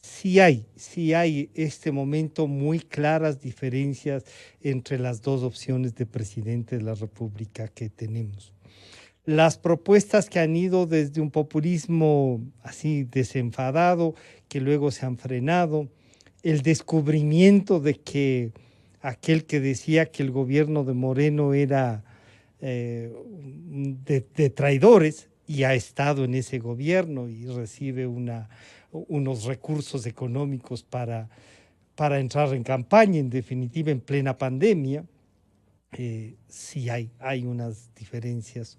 Sí hay este momento muy claras diferencias entre las dos opciones de presidente de la República que tenemos. las propuestas que han ido desde un populismo así desenfadado, que luego se han frenado, el descubrimiento de que aquel que decía que el gobierno de Moreno era de traidores y ha estado en ese gobierno y recibe unos recursos económicos para entrar en campaña, en definitiva, en plena pandemia. Sí hay unas diferencias.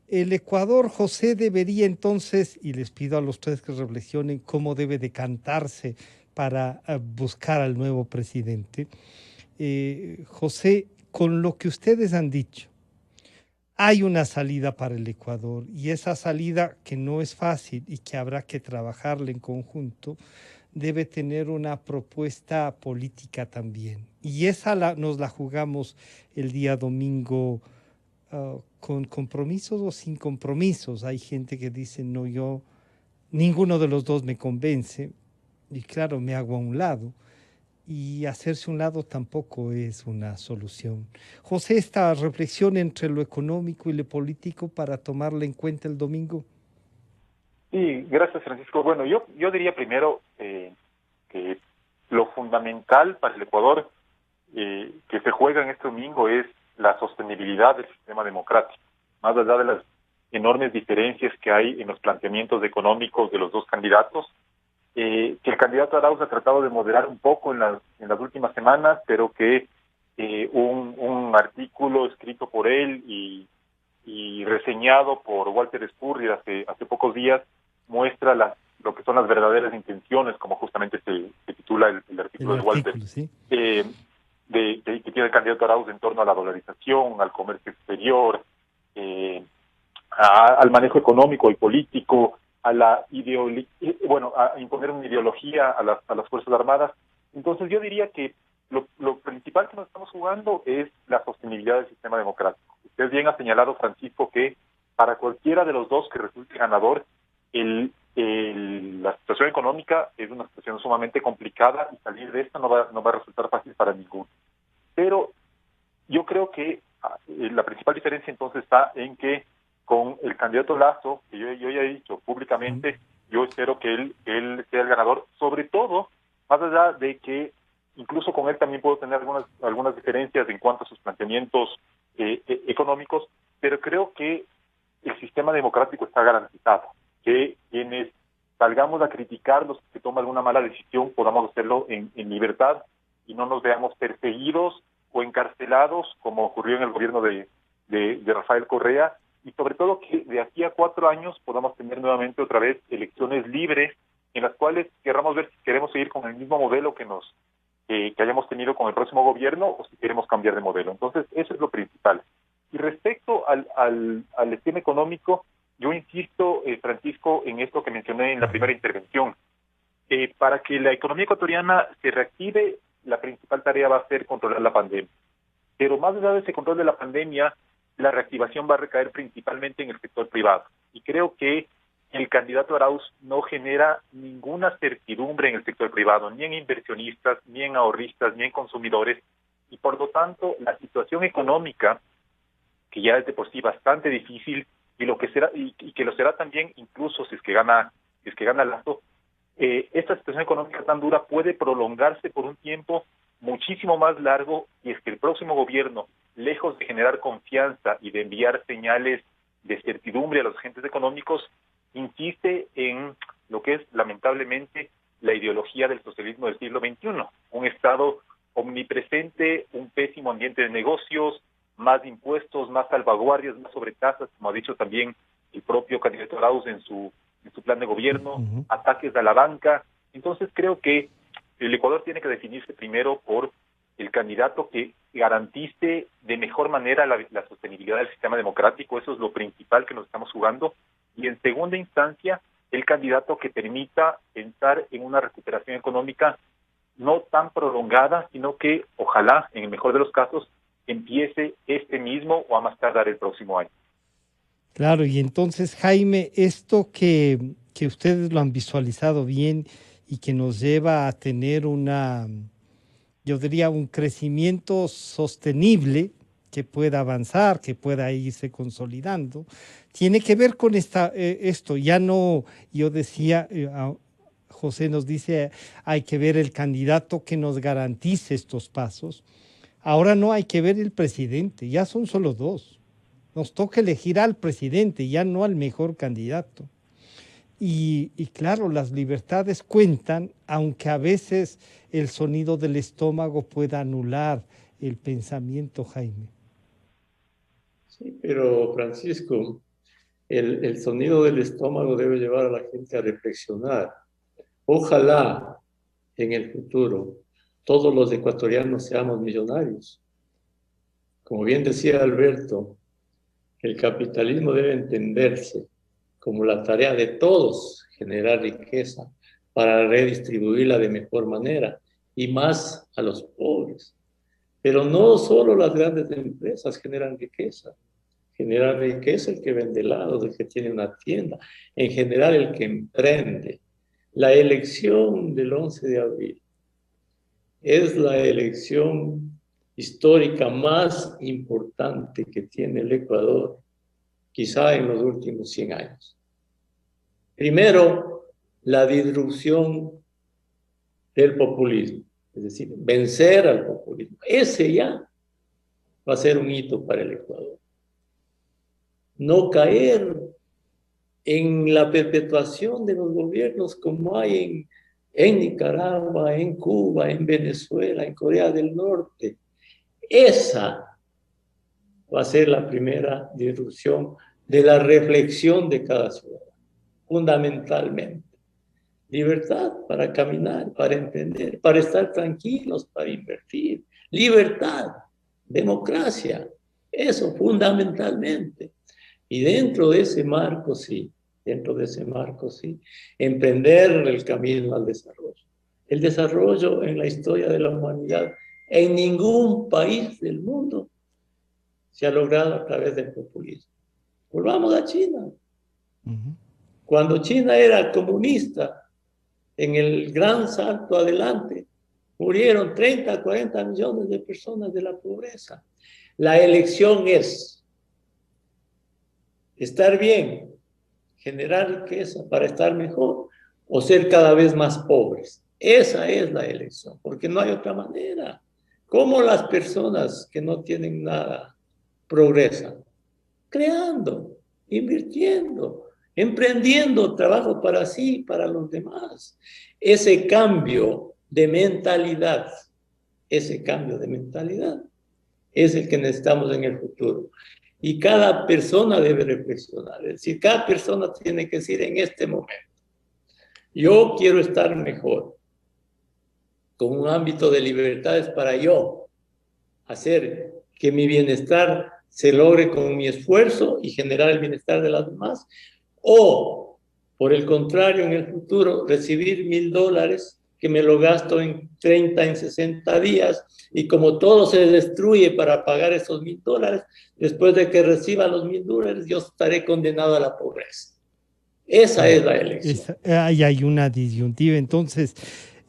El Ecuador, José, debería entonces, y les pido a los tres que reflexionen cómo debe decantarse para buscar al nuevo presidente. José, con lo que ustedes han dicho, hay una salida para el Ecuador y esa salida, que no es fácil y que habrá que trabajarla en conjunto, debe tener una propuesta política también. Y esa nos la jugamos el día domingo con compromisos o sin compromisos. Hay gente que dice, no, ninguno de los dos me convence. Y claro, me hago a un lado. Y hacerse un lado tampoco es una solución. José, esta reflexión entre lo económico y lo político para tomarla en cuenta el domingo. Sí, gracias, Francisco. Bueno, yo diría primero que lo fundamental para el Ecuador que se juega en este domingo es la sostenibilidad del sistema democrático, más allá de las enormes diferencias que hay en los planteamientos económicos de los dos candidatos, que el candidato Arauz ha tratado de moderar un poco en las últimas semanas, pero que un artículo escrito por él y reseñado por Walter Spurrier hace pocos días muestra lo que son las verdaderas intenciones, como justamente se titula el artículo de Walter, ¿sí? Que tiene el candidato Arauz en torno a la dolarización, al comercio exterior, al manejo económico y político, a la a imponer una ideología a las Fuerzas Armadas. Entonces yo diría que lo principal que nos estamos jugando es la sostenibilidad del sistema democrático. Usted bien ha señalado, Francisco, que para cualquiera de los dos que resulte ganador, la situación económica es una situación sumamente complicada y salir de esta no va a resultar fácil para ninguno. Pero yo creo que la principal diferencia entonces está en que con el candidato Lasso, que yo ya he dicho públicamente, yo espero que él sea el ganador, sobre todo, más allá de que incluso con él también puedo tener algunas diferencias en cuanto a sus planteamientos económicos, pero creo que el sistema democrático está garantizado, que quienes salgamos a criticar los que toman alguna mala decisión podamos hacerlo en libertad y no nos veamos perseguidos o encarcelados como ocurrió en el gobierno de Rafael Correa, y sobre todo que de aquí a 4 años podamos tener nuevamente otra vez elecciones libres en las cuales queramos ver si queremos seguir con el mismo modelo que hayamos tenido con el próximo gobierno o si queremos cambiar de modelo. Entonces eso es lo principal. Y respecto al esquema económico, yo insisto, Francisco, en esto que mencioné en la primera intervención. Para que la economía ecuatoriana se reactive, la principal tarea va a ser controlar la pandemia. Pero más allá de ese control de la pandemia, la reactivación va a recaer principalmente en el sector privado. Y creo que el candidato Arauz no genera ninguna certidumbre en el sector privado, ni en inversionistas, ni en ahorristas, ni en consumidores. Y por lo tanto, la situación económica, que ya es de por sí bastante difícil, y que lo será también incluso si es que gana Lasso, esta situación económica tan dura puede prolongarse por un tiempo muchísimo más largo, y es que el próximo gobierno, lejos de generar confianza y de enviar señales de certidumbre a los agentes económicos, insiste en lo que es lamentablemente la ideología del socialismo del siglo XXI, un Estado omnipresente, un pésimo ambiente de negocios, más impuestos, más salvaguardias, más sobretasas, como ha dicho también el propio candidato Arauz en su plan de gobierno, ataques a la banca. Entonces creo que el Ecuador tiene que definirse primero por el candidato que garantice de mejor manera la sostenibilidad del sistema democrático. Eso es lo principal que nos estamos jugando. Y en segunda instancia, el candidato que permita pensar en una recuperación económica no tan prolongada, sino que ojalá, en el mejor de los casos, empiece este mismo o a más tardar el próximo año. Claro, y entonces, Jaime, esto que ustedes lo han visualizado bien y que nos lleva a tener yo diría, un crecimiento sostenible que pueda avanzar, que pueda irse consolidando, tiene que ver con esto. Ya no, yo decía, José nos dice, hay que ver el candidato que nos garantice estos pasos. Ahora no hay que ver el presidente, ya son solo dos. Nos toca elegir al presidente, ya no al mejor candidato. Y claro, las libertades cuentan, aunque a veces el sonido del estómago pueda anular el pensamiento, Jaime. Sí, pero Francisco, el sonido del estómago debe llevar a la gente a reflexionar. Ojalá en el futuro todos los ecuatorianos seamos millonarios. Como bien decía Alberto, el capitalismo debe entenderse como la tarea de todos, generar riqueza para redistribuirla de mejor manera y más a los pobres. Pero no solo las grandes empresas generan riqueza. Genera riqueza el que vende helados, el que tiene una tienda, en general el que emprende. La elección del 11 de abril es la elección histórica más importante que tiene el Ecuador, quizá en los últimos 100 años. Primero, la disrupción del populismo, es decir, vencer al populismo. Ese ya va a ser un hito para el Ecuador. No caer en la perpetuación de los gobiernos como hay en Nicaragua, en Cuba, en Venezuela, en Corea del Norte. Esa va a ser la primera disrupción de la reflexión de cada ciudadano, fundamentalmente. Libertad para caminar, para entender, para estar tranquilos, para invertir. Libertad, democracia, eso fundamentalmente. Y dentro de ese marco, sí, emprender el camino al desarrollo. El desarrollo en la historia de la humanidad, en ningún país del mundo se ha logrado a través del populismo. Volvamos a China. Cuando China era comunista, en el gran salto adelante, murieron 30, 40 millones de personas de la pobreza. La elección es estar bien, generar riqueza para estar mejor o ser cada vez más pobres. Esa es la elección, porque no hay otra manera. ¿Cómo las personas que no tienen nada progresan? Creando, invirtiendo, emprendiendo trabajo para sí y para los demás. Ese cambio de mentalidad es el que necesitamos en el futuro. Y cada persona debe reflexionar. Es decir, cada persona tiene que decir en este momento, yo quiero estar mejor, con un ámbito de libertades para yo hacer que mi bienestar se logre con mi esfuerzo y generar el bienestar de las demás, o por el contrario, en el futuro, recibir $1,000 que me lo gasto en 30, en 60 días, y como todo se destruye para pagar esos $1,000, después de que reciba los $1,000, yo estaré condenado a la pobreza. Esa es la elección. Ahí hay una disyuntiva. Entonces,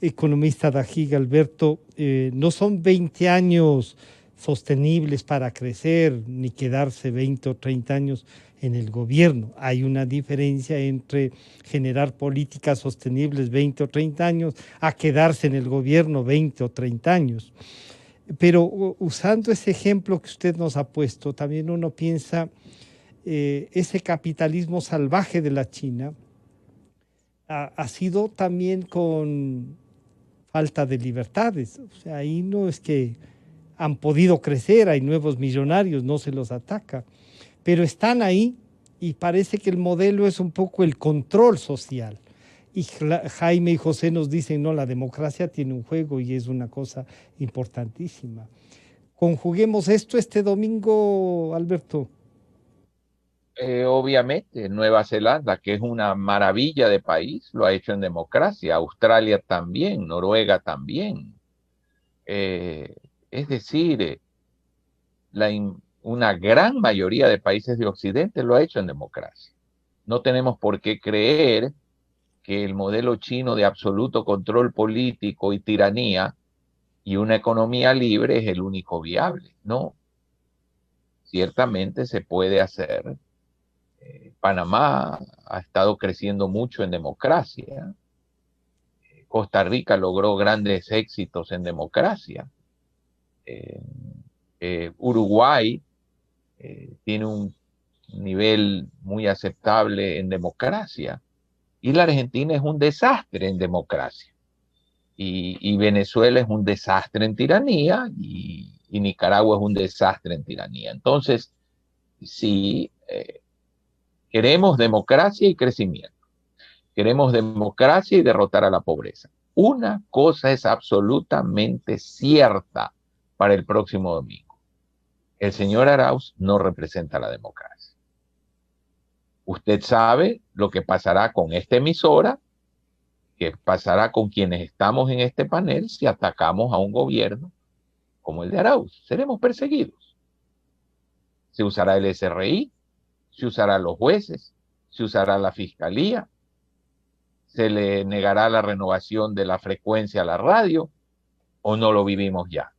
economista Dajiga, Alberto, no son 20 años sostenibles para crecer, ni quedarse 20 o 30 años en el gobierno. Hay una diferencia entre generar políticas sostenibles 20 o 30 años a quedarse en el gobierno 20 o 30 años. Pero usando ese ejemplo que usted nos ha puesto, también uno piensa ese capitalismo salvaje de la China ha sido también con falta de libertades. O sea, ahí no es que han podido crecer, hay nuevos millonarios, no se los ataca, pero están ahí y parece que el modelo es un poco el control social. Y Jaime y José nos dicen, no, la democracia tiene un juego y es una cosa importantísima. Conjuguemos esto este domingo, Alberto. Obviamente, Nueva Zelanda, que es una maravilla de país, lo ha hecho en democracia, Australia también, Noruega también. Es decir, una gran mayoría de países de Occidente lo ha hecho en democracia. No tenemos por qué creer que el modelo chino de absoluto control político y tiranía y una economía libre es el único viable. No. ciertamente se puede hacer. Panamá ha estado creciendo mucho en democracia. Costa Rica logró grandes éxitos en democracia. Uruguay tiene un nivel muy aceptable en democracia. Y la Argentina es un desastre en democracia. Y Venezuela es un desastre en tiranía. Y Nicaragua es un desastre en tiranía. Entonces, sí, queremos democracia y crecimiento. Queremos democracia y derrotar a la pobreza. Una cosa es absolutamente cierta para el próximo domingo. El señor Arauz no representa la democracia. Usted sabe lo que pasará con esta emisora, que pasará con quienes estamos en este panel si atacamos a un gobierno como el de Arauz. Seremos perseguidos. Se usará el SRI, se usará los jueces, se usará la fiscalía, se le negará la renovación de la frecuencia a la radio, o no lo vivimos ya.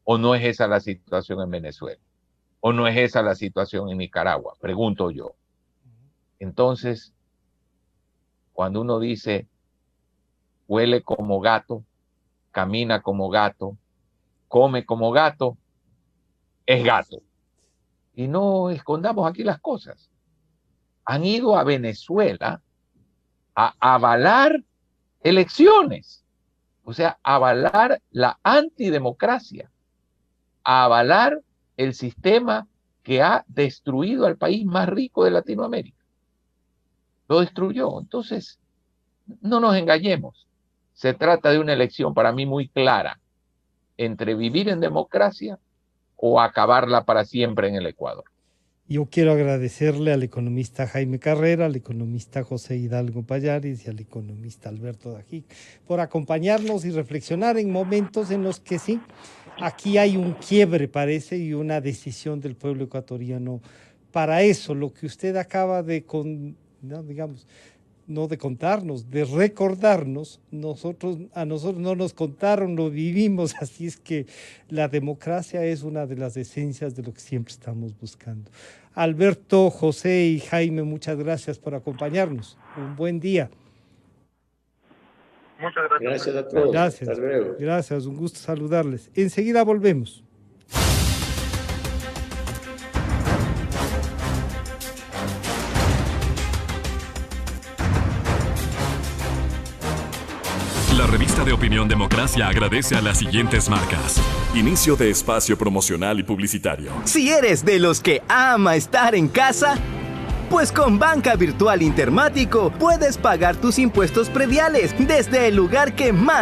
¿O no es esa la situación en Venezuela? ¿O no es esa la situación en Nicaragua? Pregunto yo. Entonces, cuando uno dice, huele como gato, camina como gato, come como gato, es gato. Y no escondamos aquí las cosas. Han ido a Venezuela a avalar elecciones, o sea, avalar la antidemocracia, a avalar el sistema que ha destruido al país más rico de Latinoamérica. Lo destruyó. Entonces, no nos engañemos. Se trata de una elección para mí muy clara entre vivir en democracia o acabarla para siempre en el Ecuador. Yo quiero agradecerle al economista Jaime Carrera, al economista José Hidalgo Pallares y al economista Alberto Dajic por acompañarnos y reflexionar en momentos en los que sí, aquí hay un quiebre, parece, y una decisión del pueblo ecuatoriano. Para eso, lo que usted acaba de, no de contarnos, de recordarnos, a nosotros no nos contaron, lo vivimos, así es que la democracia es una de las esencias de lo que siempre estamos buscando. Alberto, José y Jaime, muchas gracias por acompañarnos. Un buen día. Muchas gracias. Gracias a todos. Gracias. Hasta luego. Gracias, un gusto saludarles. Enseguida volvemos. La revista de opinión Democracia agradece a las siguientes marcas. Inicio de espacio promocional y publicitario. Si eres de los que ama estar en casa, pues con Banca Virtual Intermático puedes pagar tus impuestos prediales desde el lugar que más